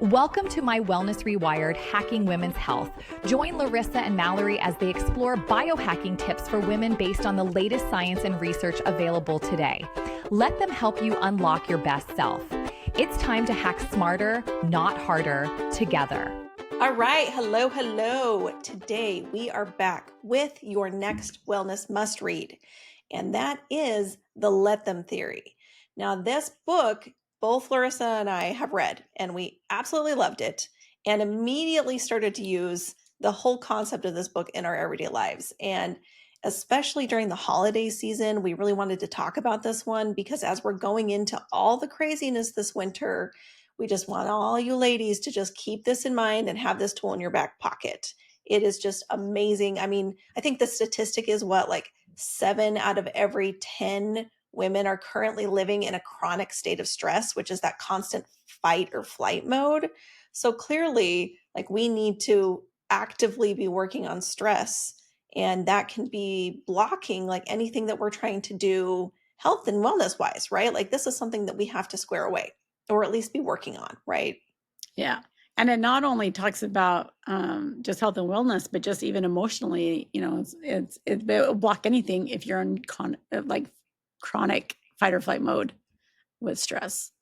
Welcome to my Wellness Rewired, Hacking Women's Health. Join Larissa and Malerie as they explore biohacking tips for women based on the latest science and research available today. Let them help you unlock your best self. It's time to hack smarter, not harder, together. All right. Hello. Today we are back with your next wellness must read, and that is the Let Them Theory. Now, this book, both Larissa and I have read, and we absolutely loved it and immediately started to use the whole concept of this book in our everyday lives. And especially during the holiday season, we really wanted to talk about this one because as we're going into all the craziness this winter, we just want all you ladies to just keep this in mind and have this tool in your back pocket. It is just amazing. I mean, I think the statistic is like 7 out of every 10 women are currently living in a chronic state of stress, which is that constant fight or flight mode. So clearly, we need to actively be working on stress, and that can be blocking anything that we're trying to do health and wellness wise, right? This is something that we have to square away, or at least be working on, right? Yeah. And it not only talks about just health and wellness, but just even emotionally, it will block anything if you're in chronic fight or flight mode with stress.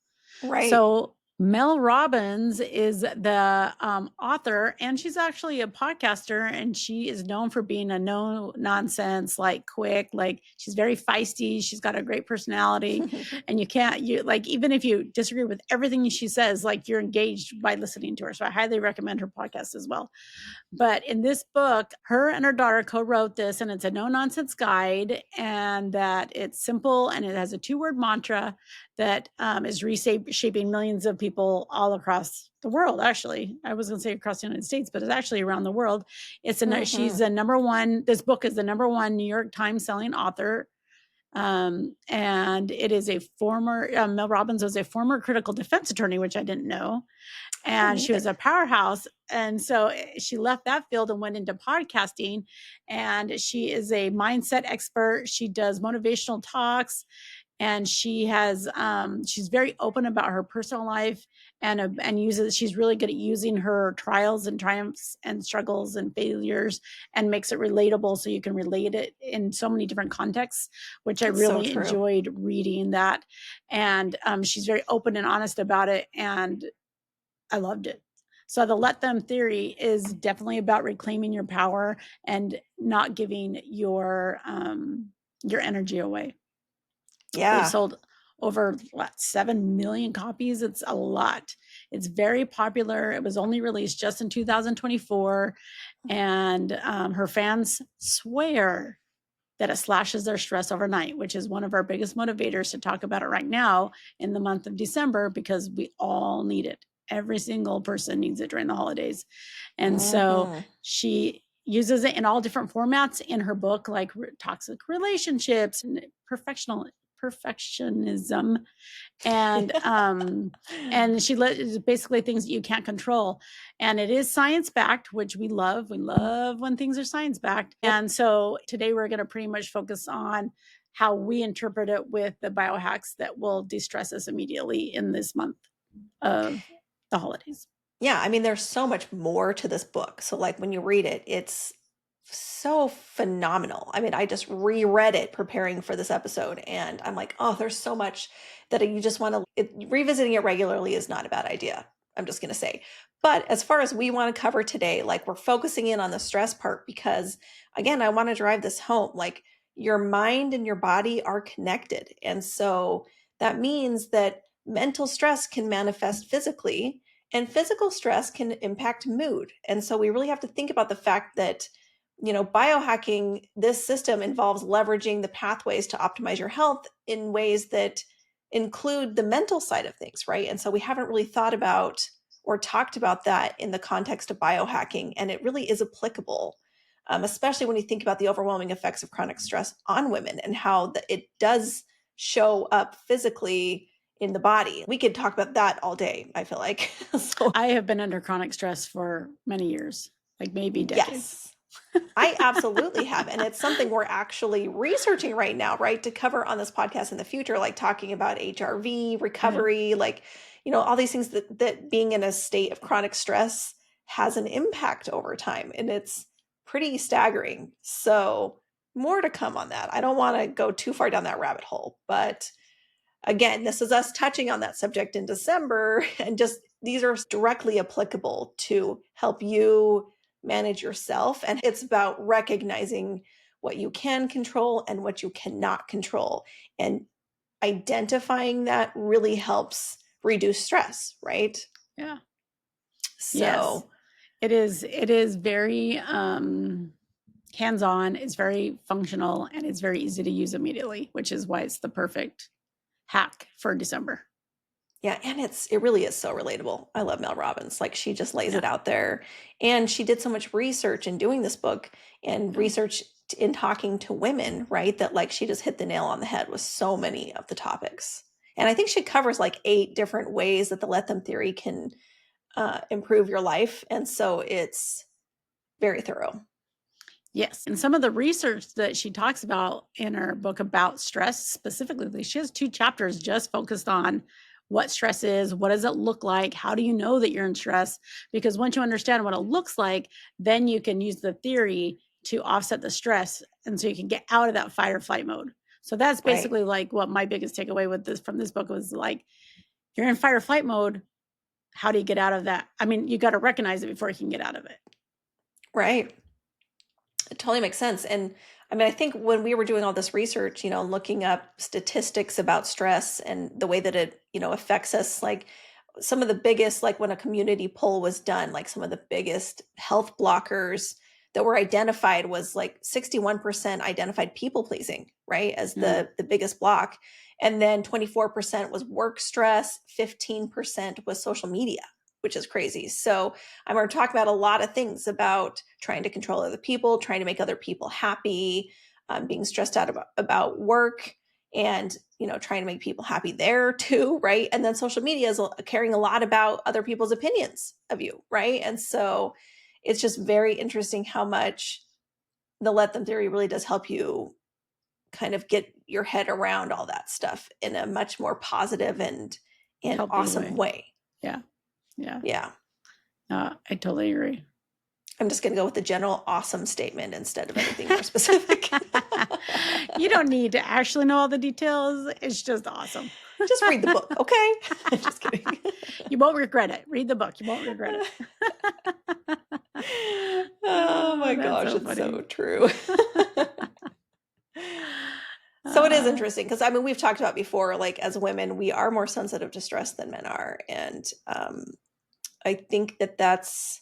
Right. So Mel Robbins is the author, and she's actually a podcaster, and she is known for being a no nonsense, quick, she's very feisty. She's got a great personality, and even if you disagree with everything she says, you're engaged by listening to her. So I highly recommend her podcast as well. But in this book, her and her daughter co-wrote this, and it's a no nonsense guide, and that it's simple, and it has a 2-word mantra that is reshaping millions of people all across the world. Actually, I was going to say across the United States, but it's actually around the world. She's the number one. This book is the number one New York Times selling author. And it is a former, Mel Robbins was a former critical defense attorney, which I didn't know. And she was a powerhouse. And so she left that field and went into podcasting. And she is a mindset expert. She does motivational talks. And she has, she's very open about her personal life and she's really good at using her trials and triumphs and struggles and failures and makes it relatable so you can relate it in so many different contexts, which I really enjoyed reading that. And she's very open and honest about it. And I loved it. So the Let Them Theory is definitely about reclaiming your power and not giving your energy away. Yeah. We've sold over 7 million copies. It's a lot. It's very popular. It was only released just in 2024. And her fans swear that it slashes their stress overnight, which is one of our biggest motivators to talk about it right now in the month of December, because we all need it. Every single person needs it during the holidays. And so she uses it in all different formats in her book, like toxic relationships and perfectionism, and and she basically things that you can't control, and it is science backed, which we love when things are science backed. And so today we're going to pretty much focus on how we interpret it with the biohacks that will de-stress us immediately in this month of the holidays. Yeah, I mean, there's so much more to this book. So when you read it, it's so phenomenal. I mean, I just reread it preparing for this episode, and I'm like, oh, there's so much that you just want to, revisiting it regularly is not a bad idea. I'm just going to say. But as far as we want to cover today, we're focusing in on the stress part because, again, I want to drive this home. Your mind and your body are connected. And so that means that mental stress can manifest physically, and physical stress can impact mood. And so we really have to think about the fact that biohacking, this system involves leveraging the pathways to optimize your health in ways that include the mental side of things, right? And so we haven't really thought about or talked about that in the context of biohacking, and it really is applicable, especially when you think about the overwhelming effects of chronic stress on women and how it does show up physically in the body. We could talk about that all day, I feel like. So, I have been under chronic stress for many years, maybe decades. Yes. I absolutely have. And it's something we're actually researching right now, right? To cover on this podcast in the future, talking about HRV, recovery, all these things that being in a state of chronic stress has an impact over time, and it's pretty staggering. So more to come on that. I don't want to go too far down that rabbit hole, but again, this is us touching on that subject in December, and just these are directly applicable to help you manage yourself. And it's about recognizing what you can control and what you cannot control. And identifying that really helps reduce stress, right? Yeah. Yes. So It is very hands-on, it's very functional, and it's very easy to use immediately, which is why it's the perfect hack for December. yeah, and it really is so relatable. I love Mel Robbins. Like, she just lays it out there. And she did so much research in doing this book, and research in talking to women, right? That like she just hit the nail on the head with so many of the topics. And I think she covers like 8 different ways that the let them theory can improve your life. And so it's very thorough. Yes. And some of the research that she talks about in her book about stress specifically, she has 2 chapters just focused on what stress is, what does it look like, how do you know that you're in stress? Because once you understand what it looks like, then you can use the theory to offset the stress. And so you can get out of that fight or flight mode. So that's basically like what my biggest takeaway with this from this book was like, you're in fight or flight mode. How do you get out of that? I mean, you got to recognize it before you can get out of it. Right. It totally makes sense. And I mean, I think when we were doing all this research, looking up statistics about stress and the way that it, affects us, like some of the biggest, like when a community poll was done, like some of the biggest health blockers that were identified was like 61% identified people pleasing, right? As the biggest block. And then 24% was work stress, 15% was social media, which is crazy. So I'm going to talk about a lot of things about trying to control other people, trying to make other people happy, being stressed out about work, and trying to make people happy there too, right? And then social media is caring a lot about other people's opinions of you, right? And so it's just very interesting how much the let them theory really does help you kind of get your head around all that stuff in a much more positive and awesome way. Yeah. Yeah. I totally agree. I'm just going to go with the general awesome statement instead of anything more specific. You don't need to actually know all the details. It's just awesome. Just read the book, okay? Just kidding. You won't regret it. Read the book. You won't regret it. Oh my gosh, it's so true. So it is interesting because I mean, we've talked about before, like as women, we are more sensitive to stress than men are. And I think that that's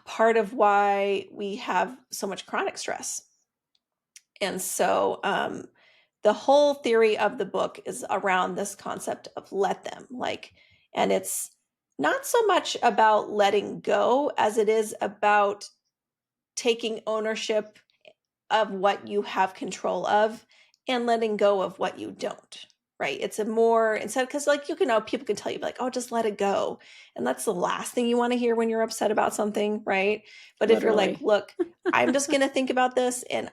part of why we have so much chronic stress. And so the whole theory of the book is around this concept of let them, like, and it's not so much about letting go as it is about taking ownership of what you have control of and letting go of what you don't, right? It's a more, instead, because like, people can tell you like, oh, just let it go. And that's the last thing you want to hear when you're upset about something, right? But if you're like, look, I'm just going to think about this, and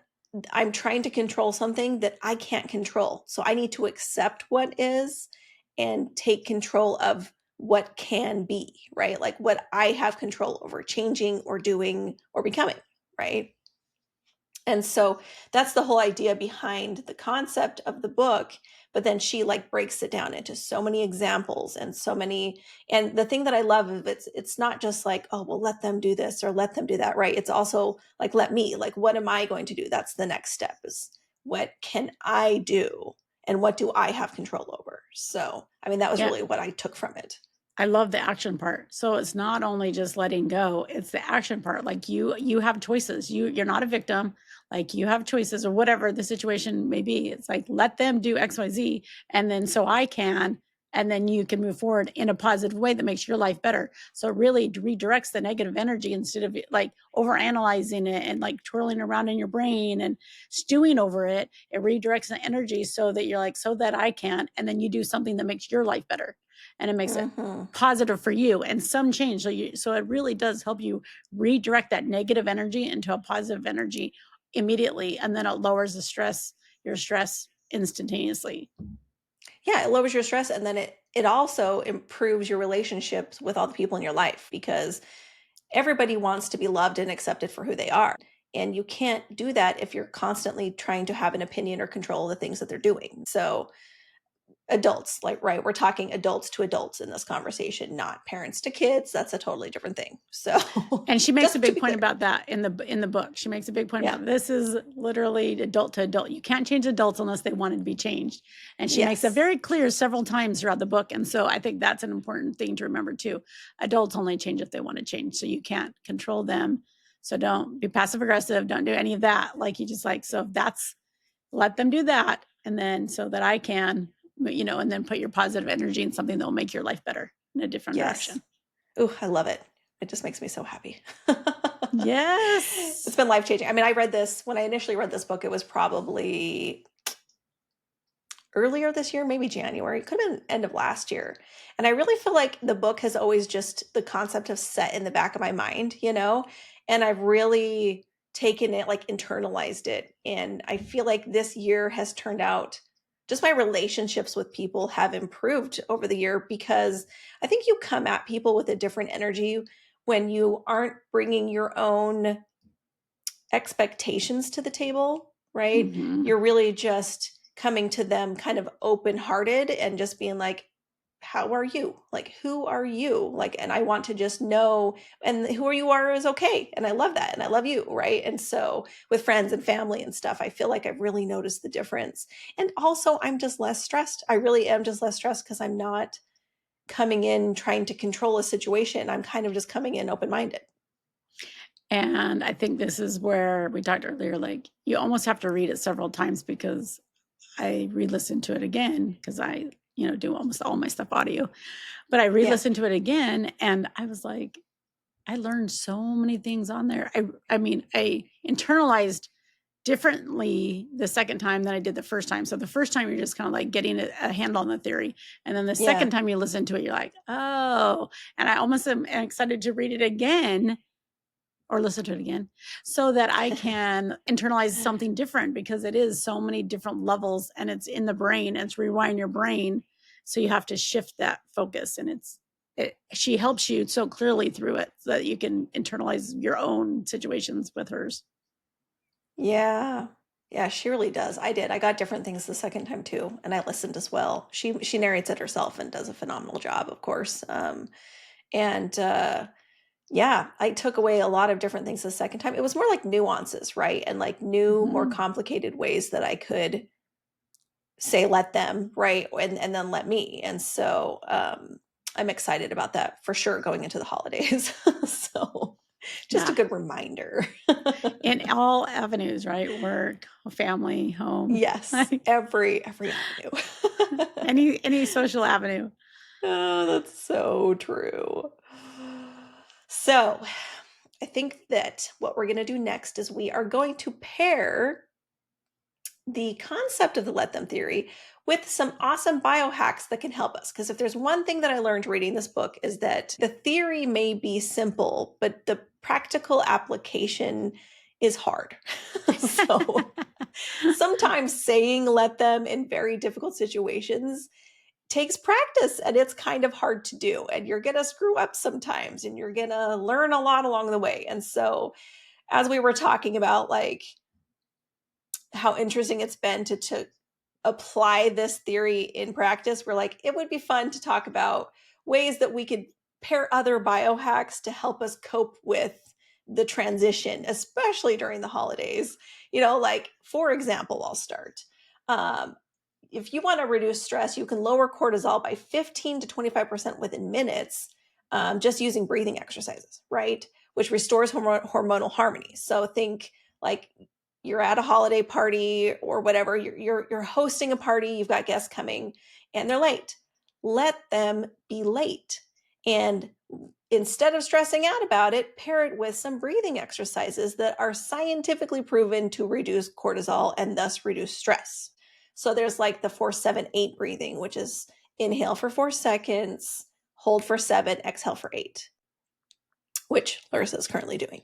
I'm trying to control something that I can't control. So I need to accept what is and take control of what can be, right? Like what I have control over changing or doing or becoming, right? And so that's the whole idea behind the concept of the book. But then she like breaks it down into so many examples and so many. And the thing that I love of it's not just like, oh, well, let them do this or let them do that, right? It's also like, let me, like, what am I going to do? That's the next step, is what can I do? And what do I have control over? So, I mean, that was really what I took from it. I love the action part. So it's not only just letting go, it's the action part. Like you have choices. You're not a victim. Like you have choices, or whatever the situation may be. It's like, let them do XYZ, and then so I can, and then you can move forward in a positive way that makes your life better. So it really redirects the negative energy instead of like overanalyzing it and like twirling around in your brain and stewing over it. It redirects the energy so that you're like, so that I can, and then you do something that makes your life better. And it makes it positive for you and some change. So it really does help you redirect that negative energy into a positive energy immediately. And then it lowers your stress instantaneously. Yeah, it lowers your stress, and then it it also improves your relationships with all the people in your life, because everybody wants to be loved and accepted for who they are. And you can't do that if you're constantly trying to have an opinion or control the things that they're doing. So adults, like, right, we're talking adults to adults in this conversation, not parents to kids. That's a totally different thing. So And she makes a just to big be point clear. about that in the book. She makes a big point Yeah. about this is literally adult to adult. You can't change adults unless they want to be changed. And she makes it Yes. very clear several times throughout the book. And so I think that's an important thing to remember too. Adults only change if they want to change. So you can't control them. So don't be passive aggressive. Don't do any of that. Like you just like, so if that's, let them do that. And then so that I can, you know, and then put your positive energy in something that will make your life better in a different Yes. direction. Ooh, I love it. It just makes me so happy. Yes. It's been life-changing. I mean, I read this, when I initially read this book, it was probably earlier this year, maybe January. It could have been end of last year. And I really feel like the book has always just, the concept of set in the back of my mind, you know? And I've really taken it, like internalized it. And I feel like this year has turned out, just my relationships with people have improved over the year, because I think you come at people with a different energy when you aren't bringing your own expectations to the table, right? Mhm. You're really just coming to them kind of open-hearted and just being like, how are you? Like, who are you? Like, and I want to just know, and who you are is okay. And I love that. And I love you. Right. And so with friends and family and stuff, I feel like I've really noticed the difference. And also I'm just less stressed. I really am just less stressed because I'm not coming in trying to control a situation. I'm kind of just coming in open-minded. And I think this is where we talked earlier, like you almost have to read it several times, because I re-listened to it again because I, you know, do almost all my stuff audio, but I re-listened to it again and I was like, I learned so many things on there. I mean, I internalized differently the second time than I did the first time. So the first time you're just kind of like getting a handle on the theory. And then the second time you listen to it, you're like, oh, and I almost am excited to read it again or listen to it again so that I can internalize something different, because it is so many different levels and it's in the brain and it's rewiring your brain. So you have to shift that focus, and she helps you so clearly through it so that you can internalize your own situations with hers. Yeah. Yeah, she really does. I did. I got different things the second time too, and I listened as well. She narrates it herself and does a phenomenal job, of course. And yeah, I took away a lot of different things the second time. It was more like nuances, right? And like new, more complicated ways that I could say let them, right? And then let me. And so I'm excited about that for sure going into the holidays. So just a good reminder. In all avenues, right? Work, family, home. Yes, every avenue. any social avenue. Oh, that's so true. So, I think that what we're going to do next is we are going to pair the concept of the let them theory with some awesome biohacks that can help us. Because if there's one thing that I learned reading this book is that the theory may be simple, but the practical application is hard. So sometimes saying let them in very difficult situations takes practice, and it's kind of hard to do. And you're going to screw up sometimes, and you're going to learn a lot along the way. And so as we were talking about, like, how interesting it's been to apply this theory in practice, we're like, it would be fun to talk about ways that we could pair other biohacks to help us cope with the transition, especially during the holidays. You know, like, for example, I'll start. If you want to reduce stress, you can lower cortisol by 15 to 25% within minutes, just using breathing exercises, right? Which restores hormonal harmony. So think like you're at a holiday party or whatever, you're hosting a party, you've got guests coming and they're late. Let them be late. And instead of stressing out about it, pair it with some breathing exercises that are scientifically proven to reduce cortisol and thus reduce stress. So there's like the 4-7-8 breathing, which is inhale for 4 seconds, hold for 7, exhale for 8. which Larissa is currently doing.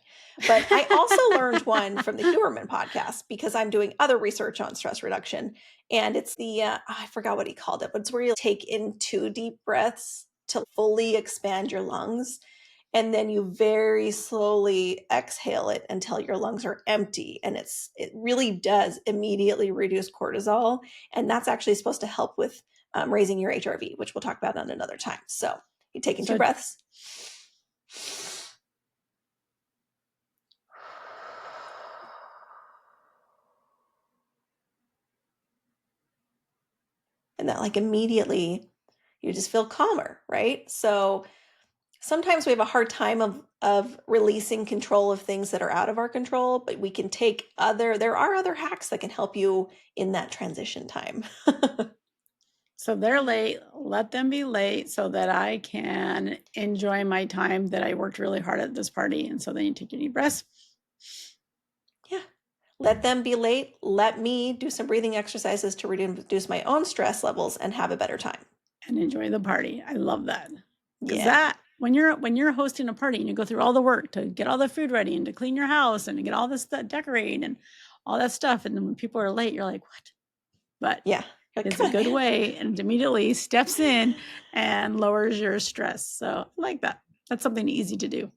But I also learned one from the Huberman podcast because I'm doing other research on stress reduction. And it's the, I forgot what he called it, but it's where you take in 2 deep breaths to fully expand your lungs. And then you very slowly exhale it until your lungs are empty. And it really does immediately reduce cortisol. And that's actually supposed to help with raising your HRV, which we'll talk about on another time. So you take in 2 breaths. And that like immediately you just feel calmer, right? So sometimes we have a hard time of releasing control of things that are out of our control, but we can take there are other hacks that can help you in that transition time. So they're late, let them be late so that I can enjoy my time that I worked really hard at this party. And so then you take your deep breaths. Yeah. Let them be late. Let me do some breathing exercises to reduce my own stress levels and have a better time. And enjoy the party. I love that. Because Yeah. when you're hosting a party and you go through all the work to get all the food ready and to clean your house and to get all this stuff decorated and all that stuff. And then when people are late, you're like, what? But yeah. It's a good way, and it immediately steps in and lowers your stress. So I like that. That's something easy to do.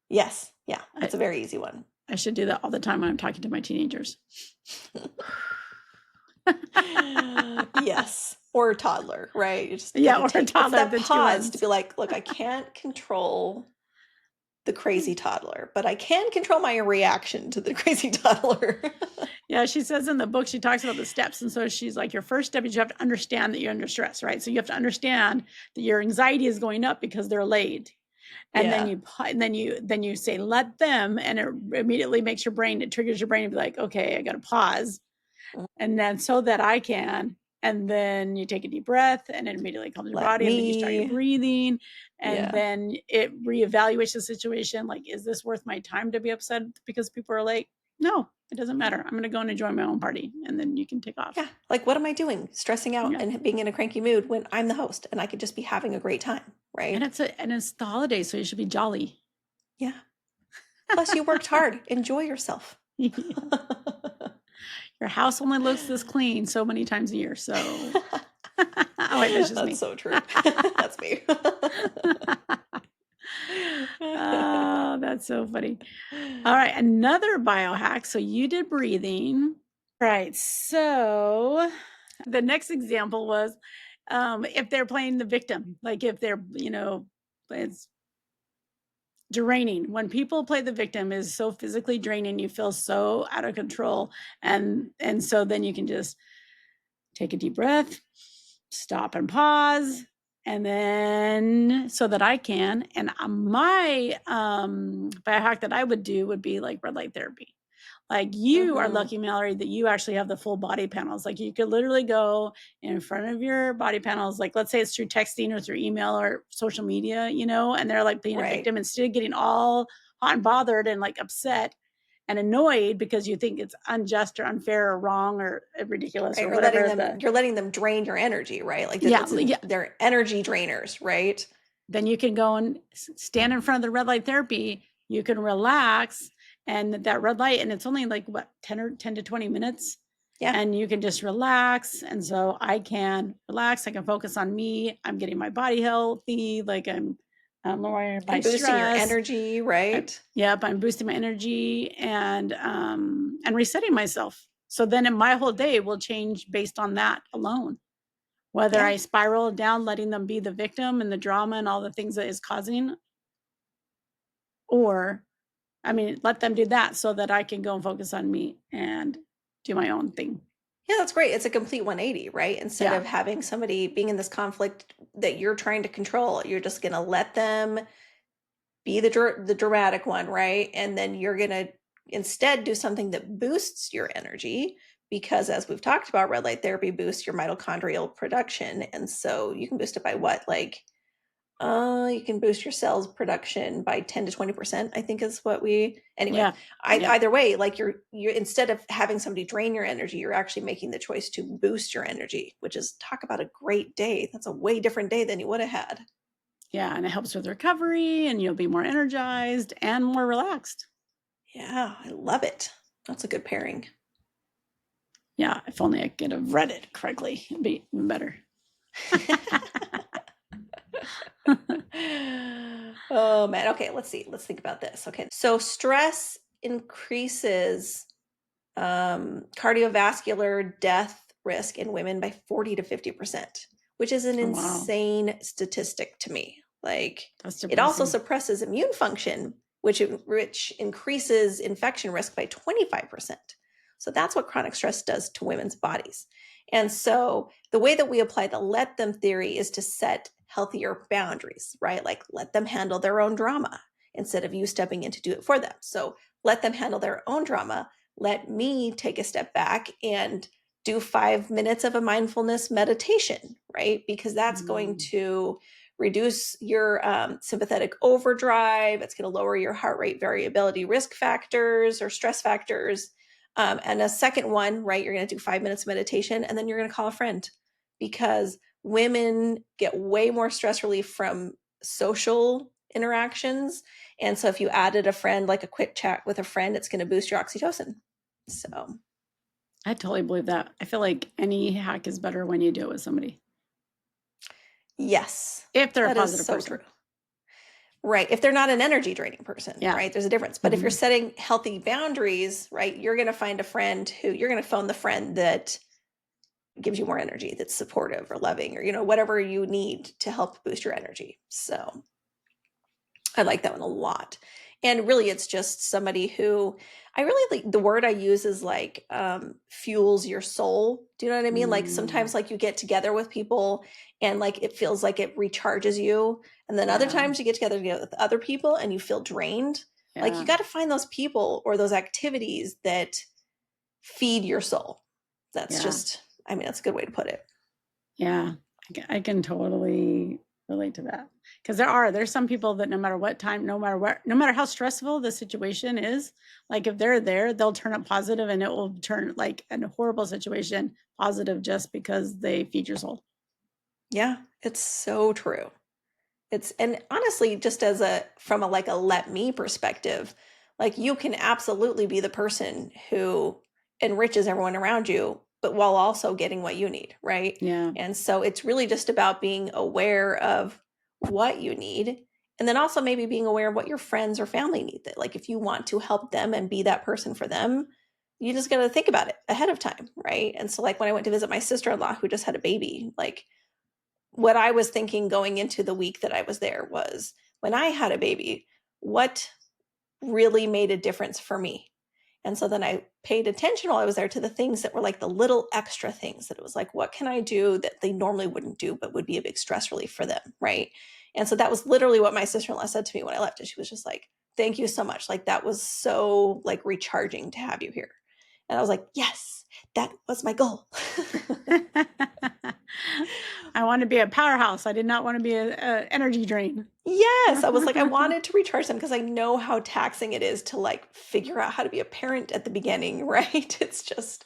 Yes. Yeah. It's a very easy one. I should do that all the time when I'm talking to my teenagers. Yes. Or a toddler, right? Or a toddler. It's that pause to be like, look, I can't control the crazy toddler, but I can control my reaction to the crazy toddler. Yeah, she says in the book, she talks about the steps. And so she's like, your first step is you have to understand that you're under stress, right? So you have to understand that your anxiety is going up because they're late. And then you say, let them, and it immediately makes your brain, it triggers your brain to be like, okay, I got to pause. And then so that I can, and then you take a deep breath and it immediately calms your body and then you start your breathing and then it reevaluates the situation. Like, is this worth my time to be upset because people are late? No, it doesn't matter. I'm going to go and enjoy my own party and then you can take off. Yeah. Like, what am I doing? Stressing out and being in a cranky mood when I'm the host and I could just be having a great time. Right. And it's the holidays, so you should be jolly. Yeah. Plus you worked hard. Enjoy yourself. Yeah. Your house only looks this clean so many times a year. So, oh, wait, that's just me. That's so true. That's me. Oh, that's so funny. All right, another biohack. So you did breathing. Right. So the next example was if they're playing the victim, like if they're, it's draining. When people play the victim is so physically draining, you feel so out of control. And so then you can just take a deep breath, stop and pause. And then so that I can, and my biohack that I would do would be like red light therapy. Like you are lucky, Malerie, that you actually have the full body panels. Like you could literally go in front of your body panels. Like let's say it's through texting or through email or social media, and they're like being a victim instead of getting all hot and bothered and like upset and annoyed because you think it's unjust or unfair or wrong or ridiculous or whatever. You're letting them drain your energy, right? Like they're energy drainers, right? Then you can go and stand in front of the red light therapy. You can relax. And that red light, and it's only like 10 to 20 minutes. Yeah. And you can just relax. And so I can relax. I can focus on me. I'm getting my body healthy. Like I'm lowering my stress. Boosting your energy, right? I'm boosting my energy and resetting myself. So then my whole day will change based on that alone. Whether I spiral down, letting them be the victim and the drama and all the things that is causing, or let them do that so that I can go and focus on me and do my own thing. Yeah, that's great. It's a complete 180, right? Instead of having somebody being in this conflict that you're trying to control, you're just going to let them be the dramatic one, right? And then you're going to instead do something that boosts your energy because as we've talked about, red light therapy boosts your mitochondrial production. And so you can boost it by what? You can boost your cells production by 10 to 20%, I think is what either way, like you're instead of having somebody drain your energy, you're actually making the choice to boost your energy, which is talk about a great day. That's a way different day than you would have had. Yeah, and it helps with recovery, and you'll be more energized and more relaxed. Yeah, I love it. That's a good pairing. Yeah, if only I could have read it correctly, it'd be even better. Oh man. Okay, let's see. Let's think about this. Okay. So stress increases cardiovascular death risk in women by 40 to 50%, which is an Oh, wow. insane statistic to me. Like, That's it also depressing. suppresses immune function, which increases infection risk by 25%. So that's what chronic stress does to women's bodies. And so the way that we apply the let them theory is to set healthier boundaries, right? Like, let them handle their own drama instead of you stepping in to do it for them. So let them handle their own drama. Let me take a step back and do 5 minutes of a mindfulness meditation, right? Because that's going to reduce your sympathetic overdrive. It's going to lower your heart rate variability risk factors or stress factors. And a second one, right? You're going to do 5 minutes of meditation, and then you're going to call a friend, because women get way more stress relief from social interactions. And so if you added a friend, like a quick chat with a friend, it's going to boost your oxytocin. So I totally believe that. I feel like any hack is better when you do it with somebody. yes, If they're a that is positive so person. true. Right. If they're not an energy draining person, Yeah. right? There's a difference. But if you're Mhm. setting healthy boundaries, right, you're going to find a friend who you're going to phone the friend that gives you more energy, that's supportive or loving, or, you know, whatever you need to help boost your energy. So I like that one a lot. And really, it's just somebody who I really like. The word I use is like fuels your soul. Do you know what I mean? Like, sometimes like you get together with people and like it feels like it recharges you. And then other Yeah. times you get together with other people and you feel drained. Like, you Yeah. got to find those people or those activities that feed your soul. That's Yeah. just, I mean, that's a good way to put it. Yeah. I can totally relate to that. Because there's some people that no matter what time, no matter how stressful the situation is, like if they're there, they'll turn it positive, and it will turn like a horrible situation positive just because they feed your soul. Yeah, it's so true. And honestly, just as from a like a let me perspective, like, you can absolutely be the person who enriches everyone around you, but while also getting what you need, right? Yeah. And so it's really just about being aware of what you need, and then also maybe being aware of what your friends or family need. That, like, if you want to help them and be that person for them, you just got to think about it ahead of time, right? And so, like, when I went to visit my sister-in-law who just had a baby, like, what I was thinking going into the week that I was there was, when I had a baby, what really made a difference for me? And so then I paid attention while I was there to the things that were like the little extra things that it was like, what can I do that they normally wouldn't do, but would be a big stress relief for them? Right. And so that was literally what my sister-in-law said to me when I left. And she was just like, thank you so much. Like, that was so like recharging to have you here. And I was like, yes, that was my goal. I want to be a powerhouse. I did not want to be a energy drain. Yes, I was like, I wanted to recharge them because I know how taxing it is to like figure out how to be a parent at the beginning, right? It's just,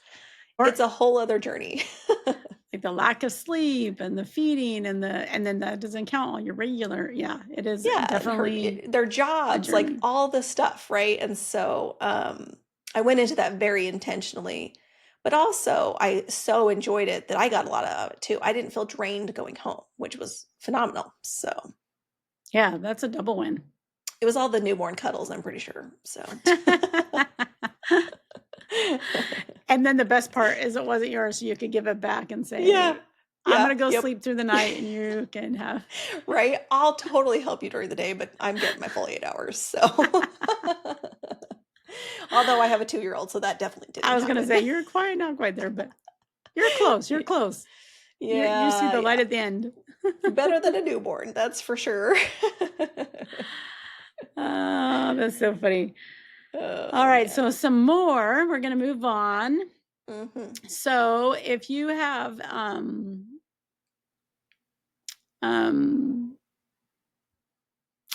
it's a whole other journey. Like the lack of sleep and the feeding and then that doesn't count on your regular. Yeah, it is Yeah, definitely their jobs, like journey. all the stuff, right? And so I went into that very intentionally, but also I so enjoyed it that I got a lot out of it too. I didn't feel drained going home, which was phenomenal. So Yeah, that's a double win. it was all the newborn cuddles, I'm pretty sure. So And then the best part is it wasn't yours, so you could give it back and say, yeah. I'm Yeah. gonna go Yep. sleep through the night and you can have Right? I'll totally help you during the day, but I'm getting my full 8 hours. So although I have a 2-year-old, so that definitely I didn't was gonna happen. say you're quite not quite there, but you're close. You're close. You see the light Yeah. at the end. Better than a newborn, that's for sure. Oh, that's so funny. All Oh right, so man. some more. We're gonna move on. Mhm. So if you have um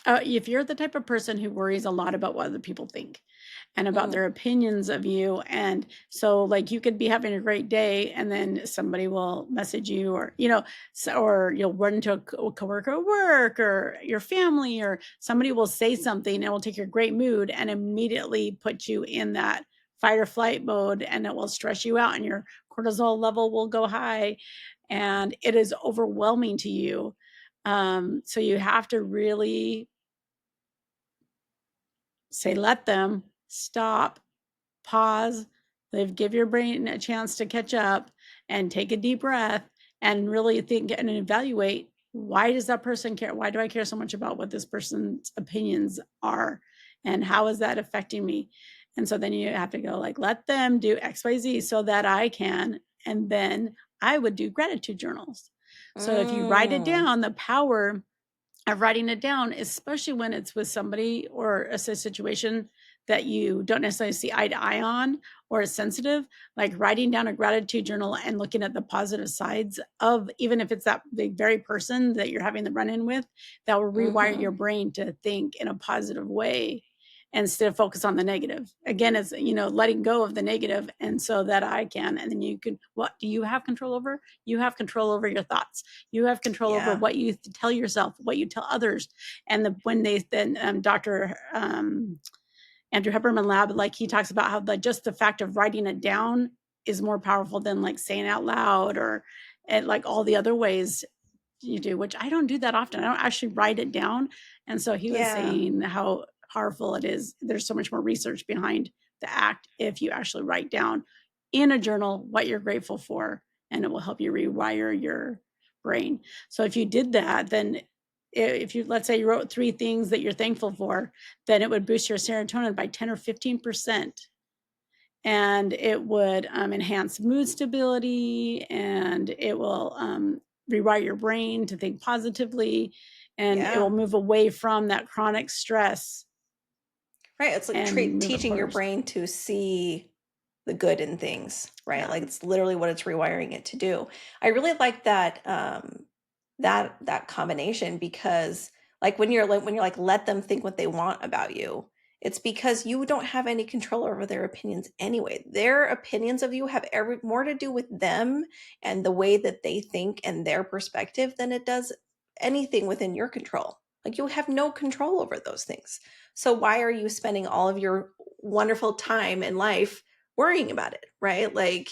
If you're the type of person who worries a lot about what other people think and about Mm. their opinions of you, and so like you could be having a great day and then somebody will message you, or or you'll run into a coworker at work or your family, or somebody will say something and will take your great mood and immediately put you in that fight or flight mode, and it will stress you out and your cortisol level will go high and it is overwhelming to you. So you have to really say, let them stop, pause, give your brain a chance to catch up and take a deep breath and really think and evaluate, why does that person care? Why do I care so much about what this person's opinions are? And how is that affecting me? And so then you have to go like, let them do XYZ so that I can. And then I would do gratitude journals. So if you write it Mm. down, the power of writing it down, especially when it's with somebody or a situation that you don't necessarily see eye to eye on or is sensitive, like writing down a gratitude journal and looking at the positive sides of, even if it's that the very person that you're having the run-in with, that will rewire your Mhm. brain to think in a positive way instead of focus on the negative. Again, it's, letting go of the negative, and so that I can, and then you can, what do you have control over? You have control over your thoughts. You have control over Yeah. what you tell yourself, what you tell others. And when they then Dr. Andrew Huberman Lab, like he talks about how just the fact of writing it down is more powerful than like saying out loud or and like all the other ways you do, which I don't do that often. I don't actually write it down. And so he was Yeah. saying how powerful it is. There's so much more research behind the act if you actually write down in a journal what you're grateful for, and it will help you rewire your brain. So if you did that, then if you, let's say you wrote 3 things that you're thankful for, then it would boost your serotonin by 10 or 15%. And it would enhance mood stability, and it will rewire your brain to think positively, and it Yeah. will move away from that chronic stress Right. It's like and move it teaching your forward. brain to see the good in things, right? Yeah. Like it's literally what it's rewiring it to do. I really like that that combination, because like when you're like let them think what they want about you, it's because you don't have any control over their opinions anyway. Their opinions of you have every more to do with them and the way that they think and their perspective than it does anything within your control. Like you have no control over those things. So why are you spending all of your wonderful time in life worrying about it, right? Like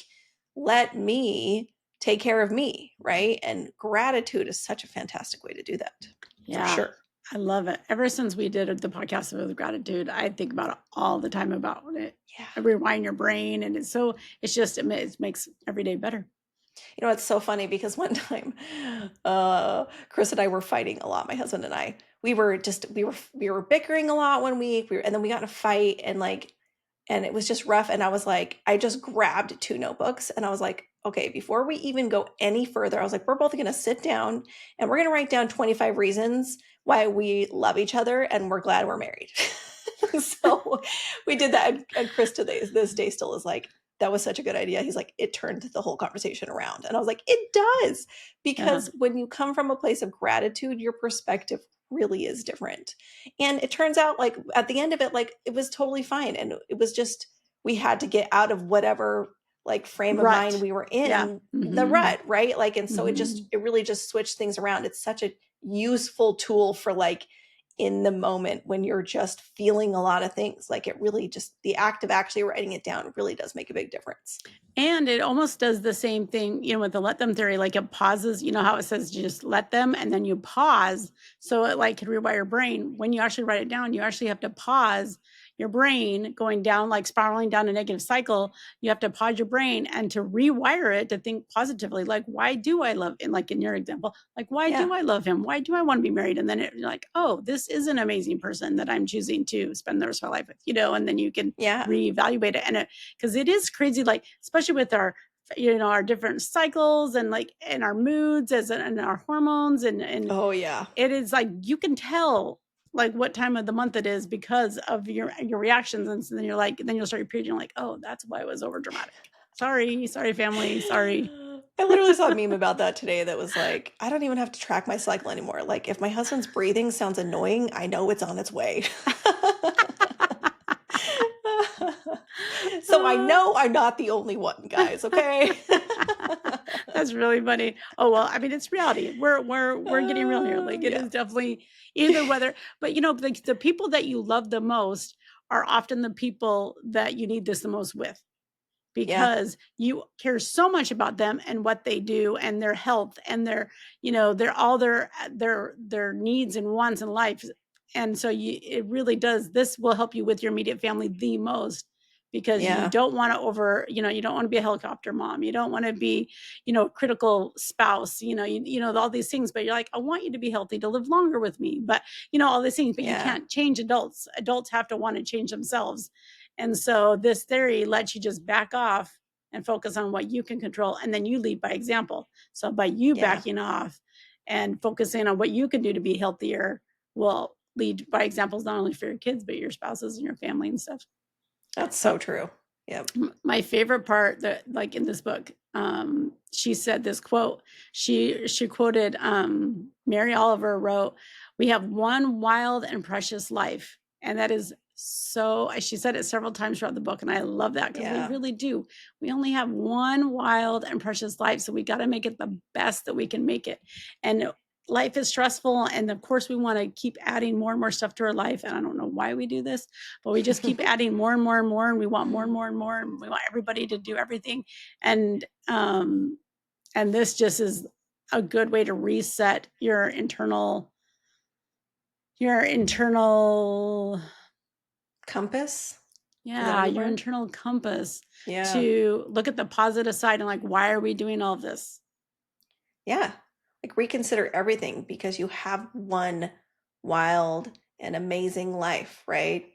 let me take care of me, right? And gratitude is such a fantastic way to do that, for Yeah. sure. I love it. Ever since we did the podcast with gratitude, I think about it all the time about it. Yeah. Rewind your brain, and it makes every day better. You know, it's so funny because one time, Chris and I were fighting a lot. My husband and I, we were bickering a lot one week. And then we got in a fight, and it was just rough. And I was like, I just grabbed 2 notebooks and I was like, okay, before we even go any further, I was like, we're both going to sit down and we're going to write down 25 reasons why we love each other and we're glad we're married. So we did that. And Chris to this day still is like, that was such a good idea. He's like, it turned the whole conversation around. And I was like, it does. Yeah. Because when you come from a place of gratitude, your perspective really is different. And it turns out, like, at the end of it, like, it was totally fine. And it was just, we had to get out of whatever, like, frame of mind Rut. we were Yeah. in, the Mm-hmm. rut, right? Like, and so Mm-hmm. it really just switched things around. It's such a useful tool for, like, in the moment when you're just feeling a lot of things. Like, it really just, the act of actually writing it down really does make a big difference. And it almost does the same thing, with the let them theory, like it pauses, how it says just let them, and then you pause. So it like can rewire your brain. When you actually write it down, you actually have to pause your brain going down, like spiraling down a negative cycle. You have to pause your brain and to rewire it to think positively. Like, why do I love, and like in your example, like, why do Yeah. I love him? Why do I want to be married? And then you're like, oh, this is an amazing person that I'm choosing to spend the rest of my life with, and then you can Yeah. reevaluate it. And because it is crazy, like, especially with our our different cycles and like and our moods and our hormones and Oh, yeah. it is like you can tell like what time of the month it is because of your reactions. And so then then you'll start your period, you're like, oh, that's why it was over dramatic. Sorry family, sorry. I literally saw a meme about that today that was like, I don't even have to track my cycle anymore. Like, if my husband's breathing sounds annoying, I know it's on its way. So I know I'm not the only one, guys, okay? That's really funny. Oh well, I mean, it's reality. We're getting real here. Like it Yeah. is definitely either whether, but the people that you love the most are often the people that you need this the most with, Yeah. because you care so much about them and what they do and their health and their all their needs and wants in life. And so it really does, this will help you with your immediate family the most, because you Yeah. don't want to you don't want to be a helicopter mom. You don't want to be, a critical spouse, all these things, but you're like, I want you to be healthy, to live longer with me. But all these things, but you Yeah. can't change adults. Adults have to want to change themselves. And so this theory lets you just back off and focus on what you can control. And then you lead by example. So by you Yeah. backing off and focusing on what you can do to be healthier will lead by examples, not only for your kids, but your spouses and your family and stuff. That's so true. Yep. My favorite part, that like in this book, she said this quote. She quoted, Mary Oliver wrote, "We have one wild and precious life." And that is so, she said it several times throughout the book. And I love that, because we Yeah. really do. We only have one wild and precious life. So we got to make it the best that we can make it. And life is stressful. And of course, we want to keep adding more and more stuff to our life. And I don't know why we do this, but we just keep adding more and more and more. And we want more and more and more. And we want everybody to do everything. And this just is a good way to reset your internal Compass? yeah, your word? internal compass, Yeah. to look at the positive side and like, why are we doing all this? Yeah. Like, reconsider everything, because you have one wild and amazing life, right?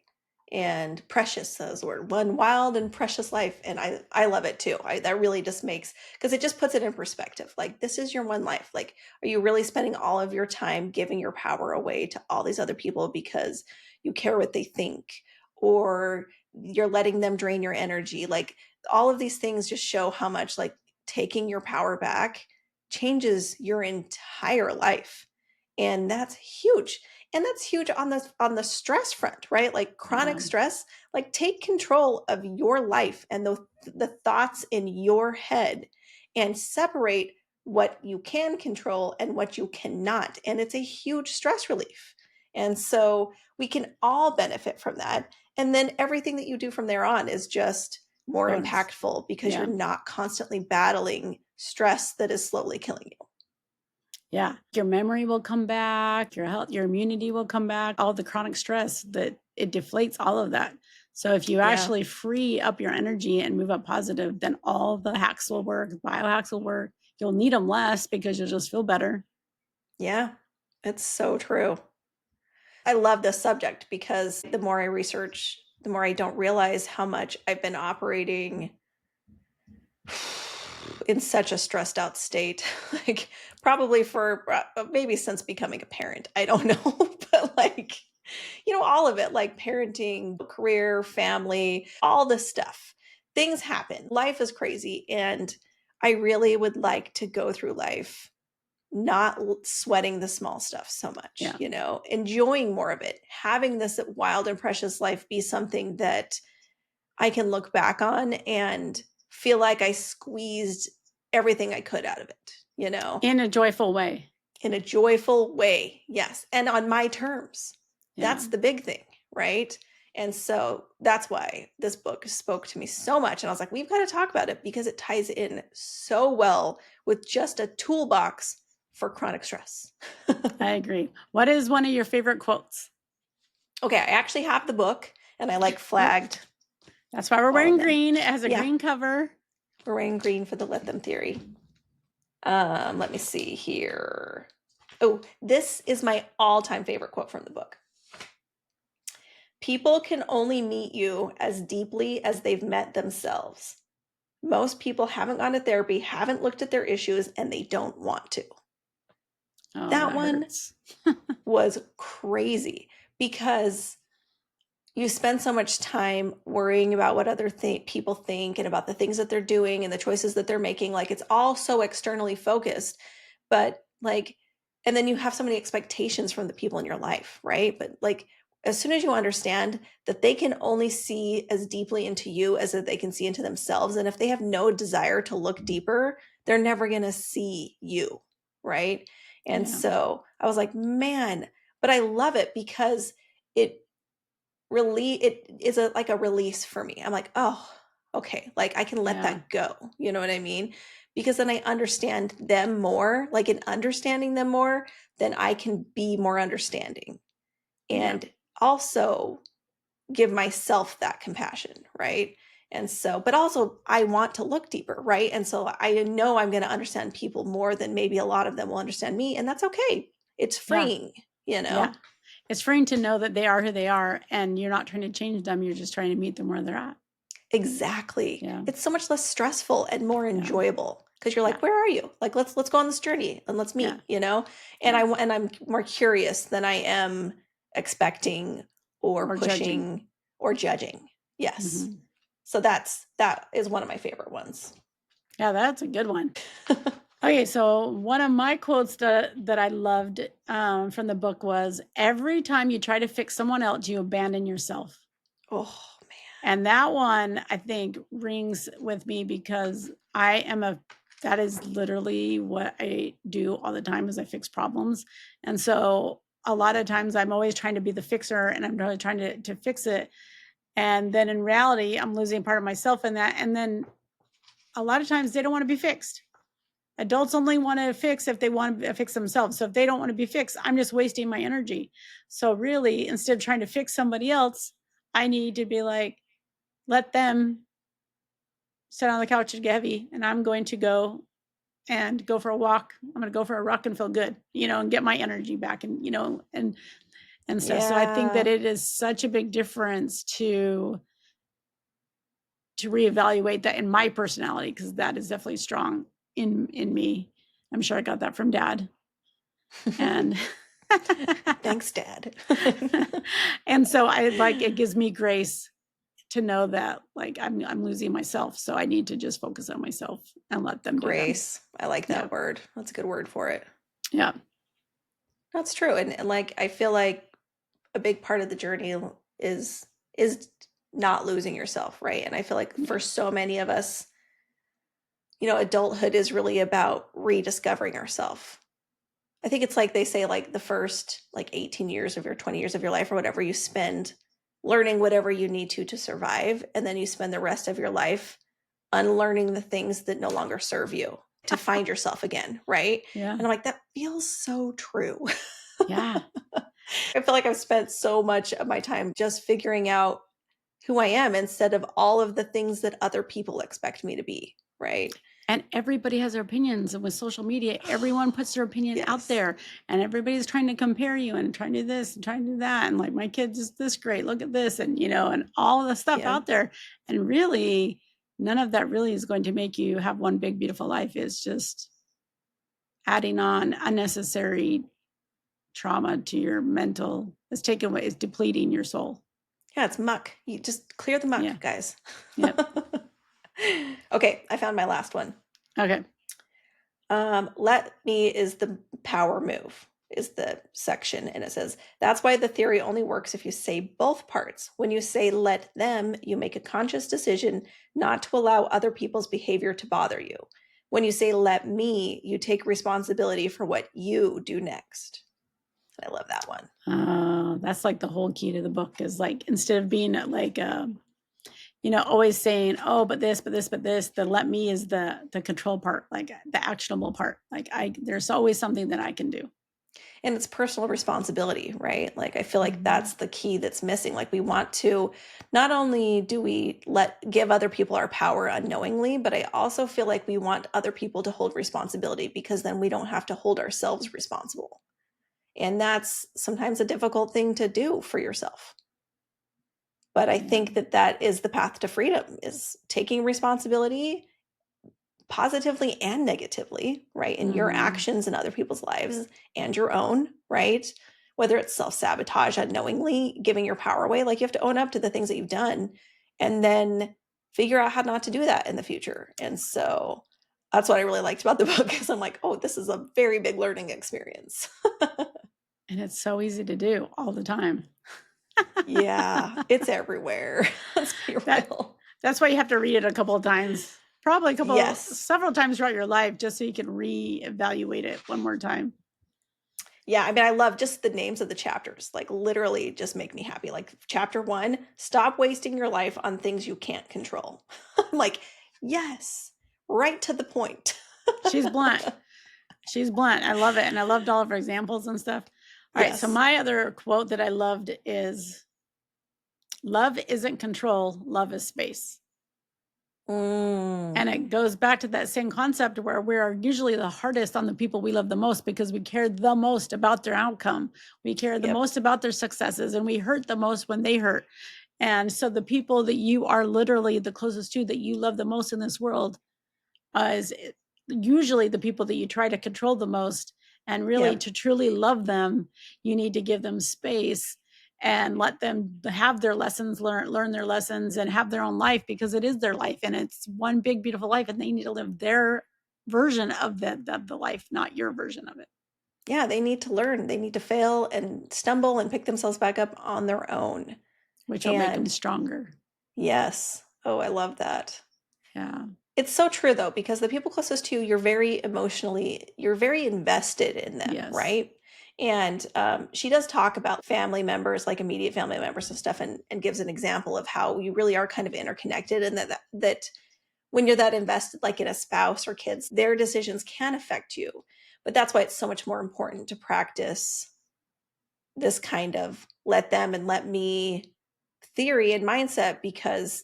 And precious, those word, one wild and precious life. And I love it too. That really just makes, because it just puts it in perspective. Like, this is your one life. Like, are you really spending all of your time giving your power away to all these other people because you care what they think, or you're letting them drain your energy? Like, all of these things just show how much, like, taking your power back changes your entire life. And that's huge. And that's huge on the stress front, right? Like, chronic stress, like, take control of your life and the thoughts in your head, and separate what you can control and what you cannot. And it's a huge stress relief. And so we can all benefit from that. And then everything that you do from there on is just more Bonus. impactful, because Yeah. you're not constantly battling stress that is slowly killing you. Yeah. Your memory will come back, your health, your immunity will come back, all the chronic stress, that it deflates all of that. So if you actually free up your energy and move up positive, then all the hacks will work, biohacks will work. You'll need them less, because you'll just feel better. Yeah, it's so true. I love this subject, because the more I research, the more I don't realize how much I've been operating in such a stressed out state. Like, probably for maybe since becoming a parent. I don't know. But like, all of it, like parenting, career, family, all this stuff. Things happen. Life is crazy. And I really would like to go through life not sweating the small stuff so much, Yeah. Enjoying more of it, having this wild and precious life be something that I can look back on and feel like I squeezed everything I could out of it, In a joyful way. in a joyful way. Yes. And on my terms. Yeah. That's the big thing, right? And so that's why this book spoke to me so much. And I was like, we've got to talk about it, because it ties in so well with just a toolbox for chronic stress. I agree. What is one of your favorite quotes? Okay, I actually have the book, and I flagged. That's why we're wearing green. It has a green cover. We're wearing green for the let them theory. Let me see here. Oh, this is my all-time favorite quote from the book. People can only meet you as deeply as they've met themselves. Most people haven't gone to therapy, haven't looked at their issues, and they don't want to. Oh, that one hurts. was crazy, because you spend so much time worrying about what other people think and about the things that they're doing and the choices that they're making. Like it's all so externally focused, but like, and then you have so many expectations from the people in your life, right? But like, as soon as you understand that they can only see as deeply into you as that they can see into themselves, and if they have no desire to look deeper, they're never going to see you, right? And Yeah. so I was like, man, but I love it because it it is like a release for me. I'm like, oh, okay, like I can let Yeah. that go. You know what I mean? Because then I understand them more. Like in understanding them more, then I can be more understanding Yeah. and also give myself that compassion, right? And so, but also I want to look deeper, right? And so I know I'm going to understand people more than maybe a lot of them will understand me, and that's okay. It's Yeah. freeing, you know? Yeah. It's freeing to know that they are who they are and you're not trying to change them. You're just trying to meet them where they're at. Exactly. Yeah. It's so much less stressful and more Yeah. enjoyable because you're Yeah. like, where are you? Like, let's go on this journey and let's meet, Yeah. you know? And Yeah. I'm more curious than I am expecting or Or judging. pushing or judging. Yes. Mhm. So that is one of my favorite ones. Yeah, that's a good one. Okay, so one of my quotes that I loved from the book was, every time you try to fix someone else, you abandon yourself. Oh man. And that one, I think, rings with me because that is literally what I do all the time is I fix problems. And so a lot of times I'm always trying to be the fixer and I'm really trying to fix it. And then in reality, I'm losing part of myself in that. And then a lot of times they don't want to be fixed. Adults only want to fix if they want to fix themselves. So if they don't want to be fixed, I'm just wasting my energy. So really, instead of trying to fix somebody else, I need to be like, let them sit on the couch and get heavy, and I'm going to go for a walk. I'm going to go for a rock and feel good, and get my energy back and stuff. So I think that Yeah. it is such a big difference to reevaluate that in my personality, because that is definitely strong in me. I'm sure I got that from Dad. And Thanks, Dad. and so it gives me grace to know that like I'm losing myself. So I need to just focus on myself and let them do them. Grace. I like that word. That's a good word for it. Yeah. That's true. And like I feel like a big part of the journey is not losing yourself, right? And I feel like for so many of us, adulthood is really about rediscovering ourselves. I think it's like they say like the first like 18 years of your 20 years of your life or whatever you spend learning whatever you need to survive, and then you spend the rest of your life unlearning the things that no longer serve you to find yourself again, right? Yeah. And I'm like, that feels so true. Yeah. I feel like I've spent so much of my time just figuring out who I am instead of all of the things that other people expect me to be, right? And everybody has their opinions. And with social media, everyone puts their opinion out Yes. there, and everybody's trying to compare you and trying to do this and trying to do that. And like, my kid's is this great. Look at this. And, and all of the stuff Yeah. out there. And really, none of that really is going to make you have one big, beautiful life. It's just adding on unnecessary trauma to your mental. It's taking away, it's depleting your soul. Yeah, it's muck. You just clear the muck, Yeah. guys. Yep. Okay, I found my last one. Okay. Let me is the power move, is the section. And it says, that's why the theory only works if you say both parts. When you say let them, you make a conscious decision not to allow other people's behavior to bother you. When you say let me, you take responsibility for what you do next. I love that one. That's like the whole key to the book is like, instead of being like, always saying, oh, but this, the let me is the control part, like the actionable part. Like there's always something that I can do. And it's personal responsibility, right? Like I feel like that's the key that's missing. Like we want to, not only do we give other people our power unknowingly, but I also feel like we want other people to hold responsibility, because then we don't have to hold ourselves responsible. And that's sometimes a difficult thing to do for yourself. But I think that is the path to freedom, is taking responsibility positively and negatively, right? In your actions in other people's lives and your own, right? whether it's self-sabotage, unknowingly giving your power away. Like, you have to own up to the things that you've done and then figure out how not to do that in the future. And so that's what I really liked about the book, because I'm like, oh, this is a very big learning experience. And it's so easy to do all the time. Yeah, it's everywhere. Let's be real. That's why you have to read it a couple of times, probably Yes. several times throughout your life, just so you can reevaluate it one more time. Yeah, I mean, I love just the names of the chapters, like literally just make me happy. Like chapter 1, stop wasting your life on things you can't control. I'm like, yes, right to the point. She's blunt. She's blunt. I love it. And I loved all of her examples and stuff. All right. So Yes. my other quote that I loved is, love isn't control, love is space. And it goes back to that same concept where we are usually the hardest on the people we love the most, because we care the most about their outcome. We care the Yep. most about their successes, and we hurt the most when they hurt. And so the people that you are literally the closest to, that you love the most in this world, is usually the people that you try to control the most. And really, Yep. to truly love them, you need to give them space and let them have their lessons, learn their lessons, and have their own life, because it is their life and it's one big, beautiful life, and they need to live their version of the life, not your version of it. Yeah, they need to learn. They need to fail and stumble and pick themselves back up on their own. Which will make them And stronger. yes. Oh, I love that. Yeah. It's so true, though, because the people closest to you, you're very invested in them, Yes. right? And she does talk about family members, like immediate family members and stuff, and gives an example of how you really are kind of interconnected, and that when you're that invested, like in a spouse or kids, their decisions can affect you. But that's why it's so much more important to practice this kind of let them and let me theory and mindset, because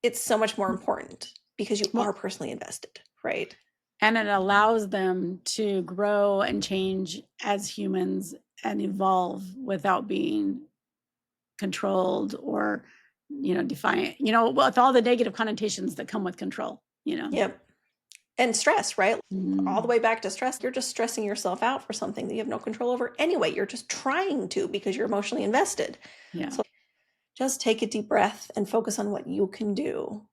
it's so much more important, because you are personally invested, right? And it allows them to grow and change as humans and evolve without being controlled or, defiant, with all the negative connotations that come with control, Yep. And stress, right? Mm. All the way back to stress. You're just stressing yourself out for something that you have no control over anyway. You're just trying to, because you're emotionally invested. Yeah. So just take a deep breath and focus on what you can do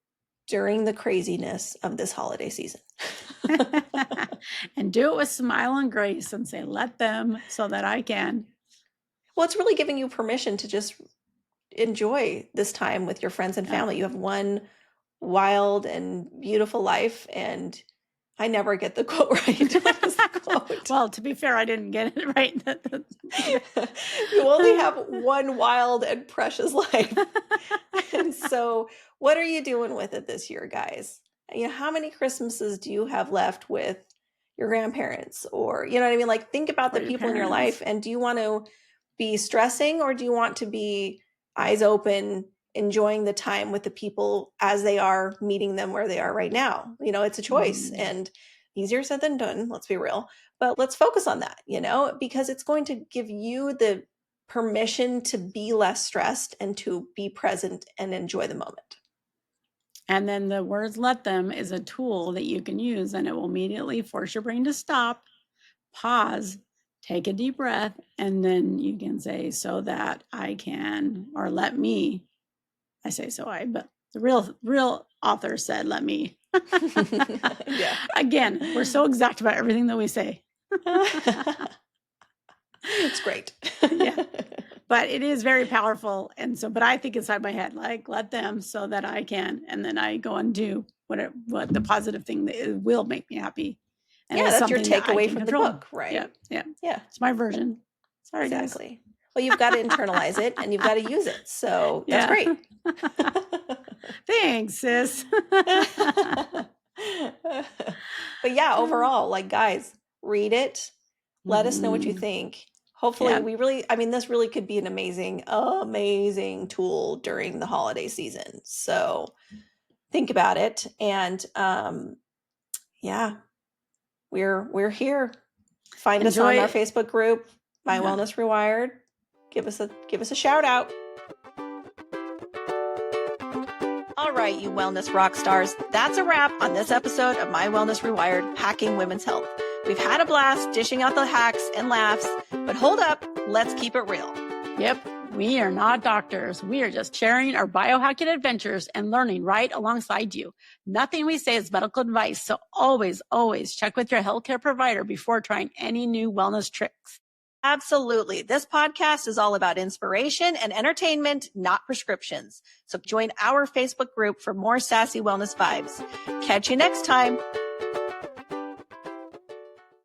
during the craziness of this holiday season. And do it with smile and grace and say, let them, so that I can. Well, it's really giving you permission to just enjoy this time with your friends and family. You have one wild and beautiful life, and I never get the quote right. What is the quote? Well, to be fair, I didn't get it right. You only have one wild and precious life. And so what are you doing with it this year, guys? How many Christmases do you have left with your grandparents? Or, you know what I mean? Like, think about the people in your life. And do you want to be stressing, or do you want to be eyes open, enjoying the time with the people as they are, meeting them where they are right now? It's a choice, and easier said than done, let's be real. But let's focus on that, because it's going to give you the permission to be less stressed and to be present and enjoy the moment. And then the words "let them" is a tool that you can use, and it will immediately force your brain to stop, pause, take a deep breath, and then you can say, so that I can, or let me. I say but the real author said, let me. Yeah. Again, we're so exact about everything that we say. It's great. Yeah. But it is very powerful. And so, but I think inside my head, like, let them, so that I can, and then I go and do what the positive thing that will make me happy. And yeah, that's your something that I takeaway can from control. the book, right? Yeah. Yeah. It's my version. Sorry, exactly. Well, you've got to internalize it, and you've got to use it. So that's Yeah. great. Thanks, sis. But yeah, overall, like, guys, read it. Let us know what you think. Hopefully this really could be an amazing, amazing tool during the holiday season. So think about it. And we're here. Find us on our Facebook group, My Wellness Rewired. Give us a shout out. All right, you wellness rock stars. That's a wrap on this episode of My Wellness Rewired, Hacking Women's Health. We've had a blast dishing out the hacks and laughs, but hold up, let's keep it real. Yep, we are not doctors. We are just sharing our biohacking adventures and learning right alongside you. Nothing we say is medical advice, so always, always check with your healthcare provider before trying any new wellness tricks. Absolutely. This podcast is all about inspiration and entertainment, not prescriptions. So join our Facebook group for more sassy wellness vibes. Catch you next time.